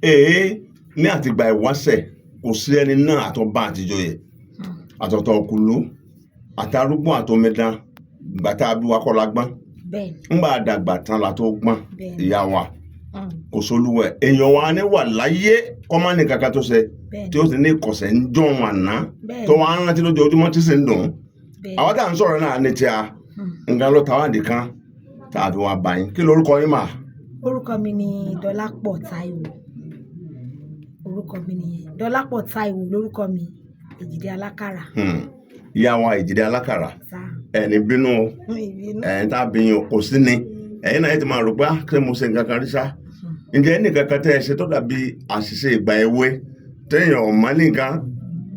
ní àtìgbà ìwáṣẹ̀ kò sí ẹni náà àtọba àtijọ́yè àtọ̀tọ̀ òkùlú àtàrúgbọ́n àtọmẹdán gbàtà abíwakọ́lá gbọ́n ńgbà dàgbà tán la tó gbọ́n ìyá wa kò sólúwẹ̀ èèyàn wa ní wà láyé kọ́mánì kankan tó ṣe tí ó sì ní ìkọ̀sẹ̀ ń jọ̀hún àná tó wà ń rántí lójoojúmọ́ tí sì ń dùn àwọn tá à ń sọ̀rọ̀ náà ní tí a nǹkan ló tàwádìí kan tàbí wà báyìí kí lorúkọ yín mà. orúkọ mi ni Dọlápọ̀ Táíwò lórúkọ mi Èjìdé Alákàrà. ìyá wa Èjìdé Alákàrà ẹni bínú ẹni tá a bìyàn kò sí ni ẹ̀yin náà yẹn ti máa rò pé kí mo ṣe nǹkan kan rí sá ǹjẹ́ ẹnì kankan tẹ́ ẹ ṣe tó dàbí àṣìṣe ìgbà èwe téèyàn ò mọ̀ nìkan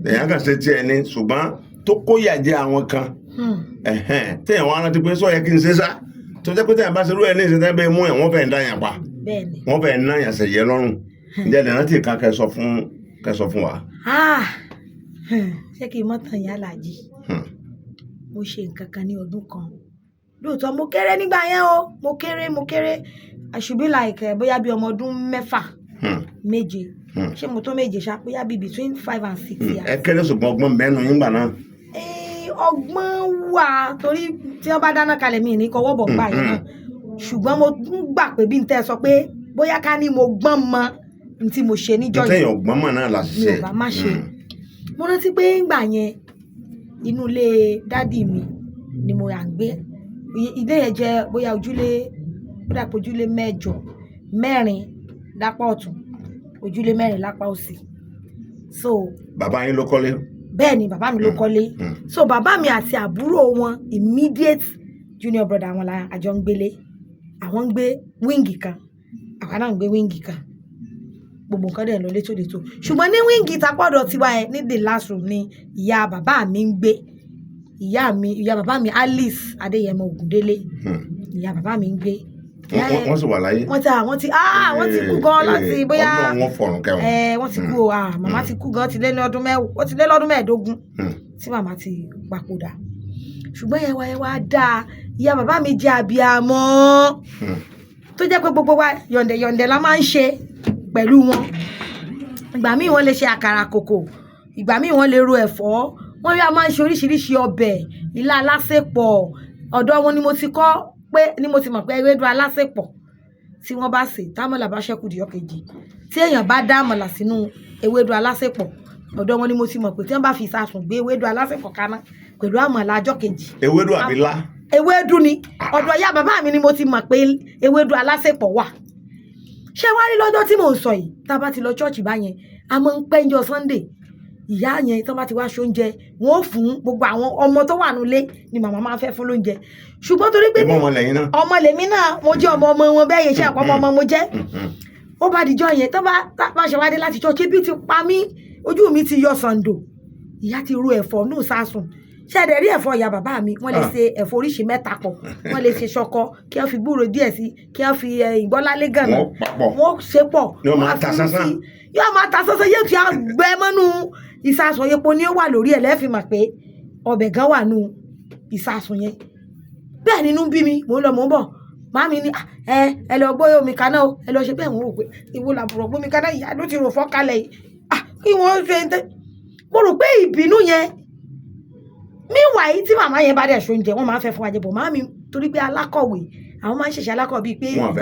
èèyàn kàn ṣe tiẹ̀ ni ṣùgbọ́n tó kóyà jẹ àwọn kan téèyàn wọn rántí pé sọ yẹ kí n ṣe sá tó jẹ́ pé téèyàn bá ṣe rú ẹ̀ ní ìṣẹ̀tẹ́ bẹ́ẹ̀ mú ẹ̀ wọ́n fẹ́ẹ́ ń dáyàn pa wọ́n fẹ́ẹ́ ń náyàn ṣẹ̀yẹ lọ́rùn ǹjẹ́ ẹ̀ rántí kan kẹsọ fún wa. ṣé kí n mọ́ tàn yín Àlàjì mo ṣe nǹkan kan ní ọdún kan lóòótọ́ mo kéré nígbà yẹn o mo kéré I should be like bóyá bí ọmọ ọdún 7 ṣé mo tó 7 ṣá bóyá bí between 5 and 6 years. ẹ kéré ṣùgbọ́n ọgbọ́n bẹ́ẹ̀ nù yín gbà náà. ọgbọ́n wà torí tí wọ́n bá dáná kalẹ̀ mi ní kọwọ́ bọ̀ gbà yẹn náà ṣùgbọ́n mo gbà pé bí n tẹ́ sọ pé bóyá ká ní mo gbọ́n mọ n tí mo ṣe níjọ́ yìí. tẹ́yìn ọgbọ́n mọ̀ náà láti ṣe. mi ò bá má ṣe mo rántí pé ńgbà yẹn inú ilé dádì mi ni mo yà ń gbé ilé yẹn jẹ́ bóyá ojúlé 4 lápá ọ̀tún ojúlé 4 lápá òsì. so bàbá yín ló kọ́lé. bẹ́ẹ̀ ni bàbá mi ló kọ́lé so bàbá mi àti àbúrò wọn immediate junior brother àwọn la àjọ ń gbélé àwọn ń gbé wíǹgì kan àwa náà ń gbé wíǹgì kan gbogbo nǹkan dẹ̀ lọ létòlétò ṣùgbọ́n ní wíǹgì tapọ́dọ̀ tiwa ẹ̀ ní the last room ni ìyá bàbá mi ń gbé ìyá bàbá mi Alice Adéyẹmọ Ògúndélé ìyá bàbá mi ń gbé. wọ́n sì wà láyé. wọ́n ti kú gan láti bóyá ọdún wọn fọ̀rùn kẹwọn. wọ́n ti kú o màmá ti kú gan ó ti lé lọ́dún 15 tí màmá ti papòdà ṣùgbọ́n yẹn wá dáa ìyá bàbá mi jẹ́ abiyamọ tó jẹ́ pé gbogbo wa yọ̀ǹdẹ̀ la máa ń ṣe pẹ̀lú wọn ìgbà míì wọ́n lè ṣe àkàrà kòkò ìgbà míì wọ́n lè ro ẹ̀fọ́ wọ́n yá máa ń ṣe oríṣiríṣi ọbẹ̀ ilá alásèpọ̀ ọ̀dọ̀ wọn ni mo ti kọ́ pé ni mo ti mọ̀ pé ewédú alásèpọ̀ tí wọ́n bá sè támọ̀là bá ṣẹ́kù díẹ̀ kejì tí èèyàn bá dá àmọ̀là sínú ewédú alásèpọ̀ ọ̀dọ̀ wọn ni mo ti mọ̀ pé tí wọ́n bá fi ìsasùn gbé ewédú alásèpọ̀ kaná pẹ̀lú àmọ̀là ọjọ́ kejì. ewédú àbí lá. ewédú ni ọ̀dọ̀ ìyá bàbá mi ni mo ti mọ̀ pé ewédú alásèpọ̀ wà. ṣé wá rí lọ́jọ́ tí mò ń sọ yìí tá a bá ti lọ ṣọ́ọ̀ṣì báyẹn a máa ń pẹ́ńjọ Sunday ìyá yẹn tó bá ti wá ṣoúnjẹ wọn ò fún gbogbo àwọn ọmọ tó wà nílé ni màmá máa ń fẹ́ fún lóúnjẹ ṣùgbọ́n torí pé ọmọ lèmi náà mo jẹ́ ọmọ wọn bẹ́ẹ̀ yẹn ṣe àpọ̀ ọmọ mo jẹ́ ó bá dìjọ́ yẹn tó bá ṣe wádé láti ṣọ́ọ̀ṣì bí ti pa mí ojú mi ti yọ sàǹdò ìyá ti ru ẹ̀fọ́ nù sásùn ṣẹ́ẹ̀dẹ̀ rí ẹ̀fọ́ ìyá bàbá mi wọ́n lè ṣe ẹ̀fọ́ oríṣi 3 pọ̀ wọ́n lè ṣe ṣọkọ kí wọ́n fi gbúrò díẹ̀ sí kí wọ́n fi ìgbọ́lálé gànà wọ́n ṣe pọ̀ yóò máa ta sánsán yóò ti gbẹ mọ́nú ìsasùn epo ni ó wà lórí ẹ̀ lẹ́ẹ̀fì mà pé ọbẹ̀ gan wà nù ìsasùn yẹn bẹ́ẹ̀ nínú bí mi mò ń lọ mò ń bọ̀ màmí ni ẹ lọ gbé omi kaná o ẹ lọ ṣe bẹ́ẹ̀ wọ́n rò pé ìwo làbùrọ̀ gbómi kaná ìyá ló ti rò fọ́ kalẹ̀ yìí kí wọ́n ṣe ń tẹ́ mo rò pé ìbínú yẹn meanwhile tí màmá yẹn bá dẹ̀ ṣoúnjẹ wọ́n máa ń fẹ́ fún ajẹ́bọ̀ màmí torí pé alákọ̀wé àwọn máa ń ṣẹ̀ṣẹ̀ alákọ̀wé bíi pé wọ́n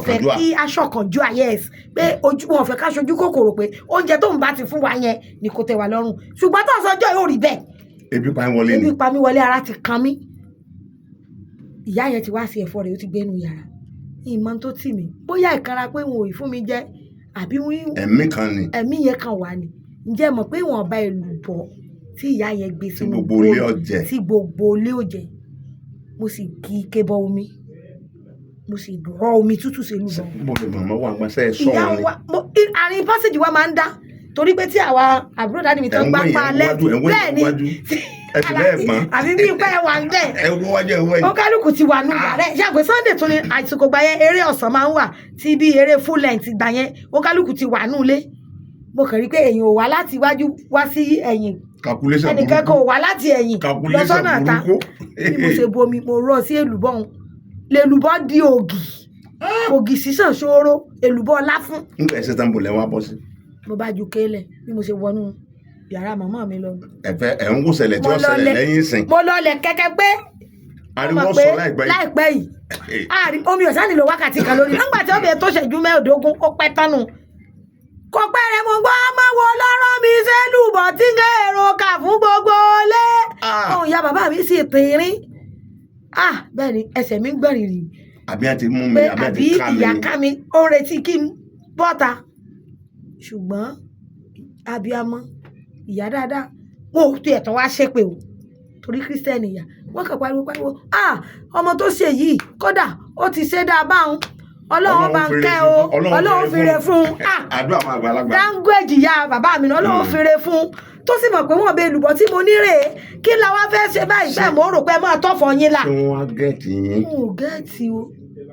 fẹ́ kí aṣọ̀kànjú yes pé wọn fẹ́ ká ṣojú kòkòrò pé oúnjẹ tó ń bá ti fún wa yẹn ni kò tẹ́ wa lọ́rùn ṣùgbọ́n tó sọjọ́ yóò rí bẹ́ẹ̀. ebi pa mí wọlé ara ti kan mí ìyá yẹn ti wá sí ẹ̀fọ́ rẹ̀ ó ti gbé inú yàrá ìmọ̀ tó tì mí bóyá ìkanra pé wọn ò ì fún mi jẹ àbí ẹ̀mí kan ni ẹ̀mí yẹn kan wà ní ǹjẹ́ mọ̀ pé wọn bá èlùbọ́ tí ìyá yẹn gbé sínú tí gbogbo ilé ọ̀jẹ̀ mo sì kí kébọ omi mo sì rọ omi tútù sí èlùbọ́. mo lè màmá wà pàṣẹ ẹ sọ wọn ni. àárín pásíjì wa máa ń dá torí pé tí àwa àbúrò dáàdì mi tó ń gbá pa alẹ́ bẹ́ẹ̀ ni àbí bí pẹ́ wà ń bẹ̀ ó kálukú ti wà nù yàrá ẹ̀ ṣàgbé Sunday tó ní àsìkò gbà yẹn eré ọ̀sán máa ń wà tí bí eré full length gbà yẹn ó kálukú ti wà nù ilé mo kàn rí pé èyàn ò wá láti iwájú wá sí ẹ̀yìn ẹnìkan kan ò wá láti ẹ̀yìn lọ́sọ́nà ta bí mo ṣe bomi mo rọ sí èlùbọ́ òun lèlùbọ́ di ògì ògì sísàn ṣòro èlùbọ́ láfún. nígbà ẹsẹ̀ tán bò lẹ́wọ́ bọ́ sí. mo bá ju kélẹ̀ bí mo ṣe wọnú yàrá màmá mi lọ. ẹ̀ ń wò ṣẹlẹ̀ tí ó ṣẹlẹ̀ lẹ́yìn ìsìn. mo lọlẹ̀ kẹ́kẹ́ pé ariwo sọ láìpẹ́ yìí omi ọ̀sán nílò wákàtí kan lórí nígbà tí ó bẹ̀rẹ̀ tó ṣẹ́jú mẹ́ẹ̀ẹ́dógún ó pẹ́ tánu. kò pẹ́rẹ́ mo gbọ́ ọmọ wo lọ́rọ́ mi sẹ́lùbọ̀ tí ń gé èrò kà fún gbogbo lé. ohun ìyá bàbá mi sì tìrín. bẹ́ẹ̀ ni ẹsẹ̀ mi ń gbẹ̀rìrì. àbí àti mú mi àbí àti ká mi. ìyá ká mi ó ń retí kí n bọ́ta. ṣùgbọ́n abiyamọ ìyá dáadáa wọn ò tiẹ̀ tán wá ṣépè o torí kírísítẹ́nì ìyá wọ́n kàn pariwo ọmọ tó ṣe yìí kódà ó ti ṣe dáa báwọn ọlọ́run bá ń kẹ́ o ọlọ́run fire fún àdúrà àwọn àgbàlagbà dáńgóèjì ya bàbá mi náà ọlọ́run fire fún tó sì mọ̀ pé wọ́n bẹ èlùbọ́ tí mo nírè kí la wá fẹ́ ṣe báyìí bẹ́ẹ̀ mo rò pé máa tọ́fọ̀ yín la. ṣé wọ́n á gẹ̀ẹ́tì yín. mo ò gẹ̀ẹ́tì o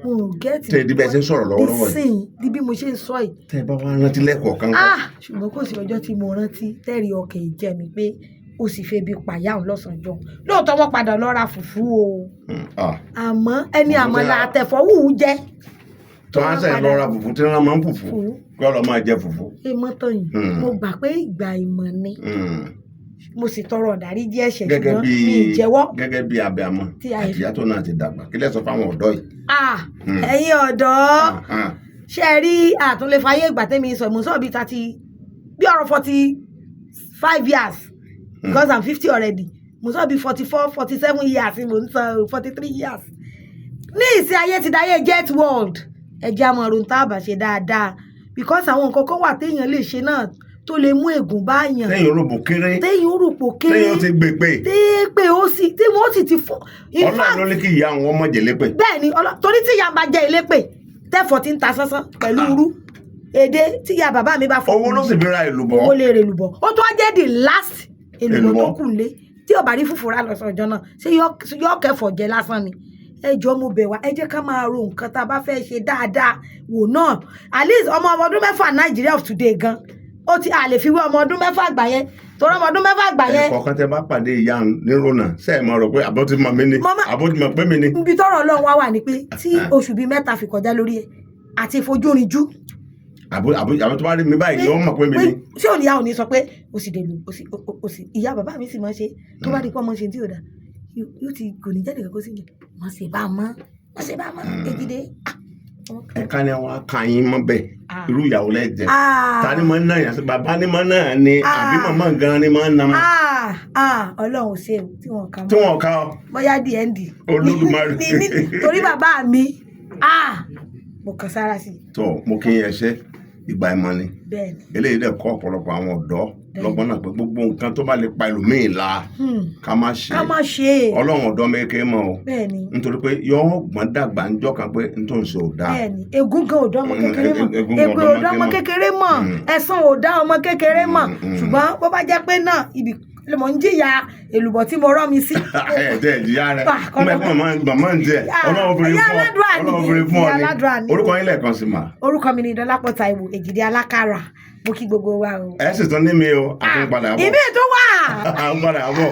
mo ò gẹ̀ẹ́tì. tẹ ìdí bẹ́ẹ̀ ṣe ń sọ̀rọ̀ lọ́wọ́lọ́wọ́ yìí. nísìnyí di bí mo ṣe ń sọ yìí. tẹ bá wá rántí lẹ́kọ̀ọ̀kan. ṣùgbọ́n kò sí ọjọ́ tí mo rántí tẹ́rì ọkàn ìjẹ́ mi pé ó sì fẹ́ bí pàyàwó lọ́sàn-án lóòótọ́ wọ́n padà lọ ra fùfú o àmọ́ ẹni àmàlà àtẹ̀fọ́wù jẹ́. tó wá sẹ́yìn lọ ra fùfú tí wọ́n máa ń fùfú kí wọ́n lọ máa jẹ fùfú. èèmọ̀ tán yìí mo gbà pé ìgbà ìmọ̀ ni mo sì tọrọ ọ̀dáríjì ẹ̀ṣẹ̀ ṣùgbọ́n mi ì jẹ́wọ́. gẹ́gẹ́ bí abiyamọ àti ìyá tó náà ti dàgbà kí lẹ sọ fáwọn ọ̀dọ́ yìí. ẹ̀yin ọ̀dọ́ ṣe rí àtúnlẹ̀fàyè ìgbà tẹ́mi sọ mo sọ bí ọ̀rọ̀ 45 years. Because I'm 50 already. Mo sọ bí 44, 47 years mo ń sọ 43 years. Ní ìsìn ayé ti dáyé jet world. Ẹ jẹ́ àmọ́ ọ̀run tá a bá ṣe dáadáa. Because àwọn nǹkan kan wà téèyàn lè ṣe náà tó lè mú ègún bá yàn. Téèyàn rò pò kéré. Téèyàn rò pò kéré. Téèyàn ti gbèpè. Téèpè ó sì tí wọ́n sì ti fún. Ọlọ́run ló ní kí ìyá àwọn ọmọ jẹ lépè. Bẹ́ẹ̀ni torí tí ìyá bá jẹ ilépè tẹ́fọ̀ ti ń ta sánsán pẹ̀lú irú. Èdè tí ìyá bàbá mi bá fọ. Owó ló sì fi ra èlùbọ́. Ó lè rè èlùbọ́. Ó tún wá jẹ́ the last èlùbọ́ tó kù lé tí ọba rí fúfúra lọ sọjọ náà ṣé yọ kẹfọ jẹ lásán ni ẹ jọ̀ọ́ mo bẹ̀ wá ẹ jẹ́ ká máa ro nǹkan tá a bá fẹ́ ṣe dáadáa wò náà at least ọmọ ọdún mẹ́fà Nàìjíríà of today gan ó ti àlè fi wé ọmọ ọdún mẹ́fà àgbà yẹn torí ọmọ ọdún mẹ́fà àgbà yẹn. ẹ̀kọ́ kan tẹ bá pàdé ìyá nírònà ṣe é máa rò pé àbọ̀ ti mọ̀ mí ni àbọ̀ ti mọ̀ pé mi ni. ibi tọrọ Ọlọ́run wá wà ní pé tí oṣù bíi mẹ́ta fi kọjá lórí ẹ àti ìfojúrinjú àbọ̀ tó bá rí mi báyìí yóò mọ̀ pé mi ni. ṣé òní ìyá òní sọ pé o sì dèlù o sì ìyá bàbá mi sì máa ṣe tó bá di pé ọmọ ṣe tí ò dá yóò ti kò ní jáde kankan sí ilẹ̀ wọ́n ṣe bá a mọ́ Èjìdé. ẹ̀ka ni àwọn akàyìn mọ́ bẹ́ẹ̀ irú ìyàwó lẹ́jẹ̀ ta ni máa ń náà yàtọ̀ bàbá ni máa ń náà ni àbí màmá gan ni máa ń nà mọ́. Ọlọ́run ṣe o tí wọ́n kà mọ́ tí wọ́n kà ọ́ bóyá di ẹ́ndì Olódùmarè torí bàbá mi mo kàn sára sí i. tó mo kí n ẹṣẹ́ ìgbà ìmọ̀ ni eléyìí dẹ̀ kọ́ ọ̀pọ̀lọpọ̀ àwọn ọ̀dọ́ lọ́gbọ́n náà pé gbogbo nǹkan tó bá lè pa ẹlòmíì la ká má ṣe Ọlọ́run ọ̀dọ́ mẹ́kẹ́ mọ́ o nítorí pé yọ gbọ́n dàgbà ń jọ́ kan pé n tó ń ṣe ò dáa. ègún gan ò dá ọmọ kékeré mọ̀ èpè ò dá ọmọ kékeré mọ̀ ẹ̀san ò dá ọmọ kékeré mọ̀ ṣùgbọ́n bó bá jẹ́ pé náà ibi mo ń jìyà èlùbọ́ tí mo rọ́ mi sí. ẹ̀ẹ́dẹ̀ ìjìyà rẹ̀ mẹ́kàn máa ń jẹ Ọlọ́run fi fún ọ ní orúkọ yín lẹ́ẹ̀kan sí ma. orúkọ mi ni Dọlápọ̀ Táíwò Èjìdé Alákàrà mo kí gbogbo wa o. ẹ sì tún ní mi o àtúnpadà bọ̀. ìbí ètò wà. àtúnpadà bọ̀.